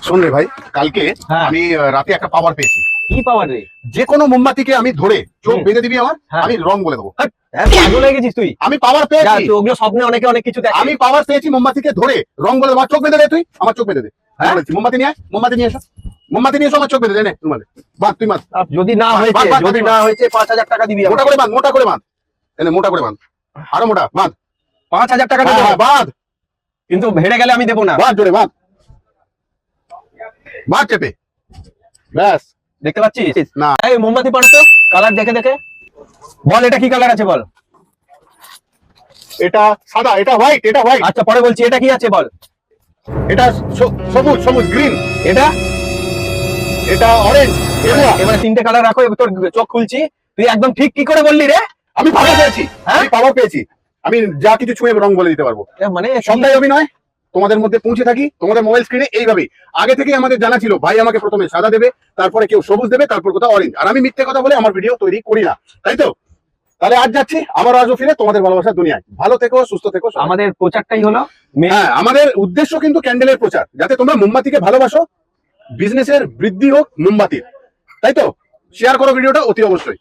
শোন রে ভাই, কালকে হ্যাঁ। আমি রাতে একটা পাওয়ার পেয়েছি। কি পাওয়ার রে? যে কোনো মোমবাতিকে আমি ধরে চোখ হুম। বেঁধে দিবি আমার, হ্যাঁ। আমি রং বলে দেবো। পাগল হয়ে গেছিস তুই? আমি পাওয়ার যা, পেয়েছি, তো ওগুলো স্বপ্নে অনেকে অনেক কিছু দেখে। আমি পাওয়ার পেয়েছি, মোমবাতিকে ধরে রং বলে দেবো। আমার চোখ বেঁধে দে, তুই আমার চোখ বেঁধে দে। হ্যাঁ? বলেছি, মোমবাতি নিয়ে আয়, মোমবাতি নিয়ে এসো, মোমবাতি নিয়ে এসো, আমার চোখ বেঁধে দে। নে মানে বাদ, তুই মার, যদি না হয়েছে, বাদ, বাদ, যদি বাদ। না হয়েছে 5,000 টাকা দিবি মোটা করে বাঁধ, মোটা করে বাঁধ, এনে মোটা করে বাঁধ, আরো মোটা বাঁধ। 5,000 টাকা হ্যাঁ, দেবো, হ্যাঁ, বাঁধ, কিন্তু হেরে গেলে আমি দেবো না। বাঁধ জোরে বাঁধ, বাঁধ চেপে, ব্যাস। দেখতে পাচ্ছিস? না। এই মোমবাতি পাড়ো তো, কালার দেখে দেখে বল, এটা কি কালার আছে বল। এটা সাদা, এটা হোয়াইট, এটা হোয়াইট, আচ্ছা পরে বলছি, এটা কি আছে বল। এটা সবুজ, সবুজ গ্রিন, এটা এটা অরেঞ্জ, গেরুয়া। এবারে 3টে কালার রাখো, এবার তোর চোখ খুলছি। তুই একদম ঠিক কি করে বললি রে? আমি পাওয়ার পেয়েছি, হ্যাঁ? আমি পাওয়ার পেয়েছি, আমি যা কিছু ছুঁয়ে রং বলে দিতে পারবো। মানে সন্ধ্যায় অভিনয় তোমাদের মধ্যে পৌঁছে থাকি, তোমাদের মোবাইল স্ক্রিনে এইভাবেই। আগে থেকে আমাদের জানা ছিল ভাই আমাকে প্রথমে সাদা দেবে, তারপরে কেউ সবুজ দেবে, তারপর কোথাও অরেঞ্জ। আর আমি মিথ্যে কথা বলে আমার ভিডিও তৈরি করি না, তাই তো? তাহলে আজ যাচ্ছি, আবার আসবো ফিরে তোমাদের ভালোবাসার দুনিয়ায়। ভালো থেকো, সুস্থ থেকো সবাই। আমাদের প্রচারটাই হলো হ্যাঁ, আমাদের উদ্দেশ্য কিন্তু ক্যান্ডেলের প্রচার, যাতে তোমরা মোমবাতিকে ভালোবাসো, বিজনেসের বৃদ্ধি হোক মোমবাতির, তাই তো? শেয়ার করো ভিডিওটা অতি অবশ্যই।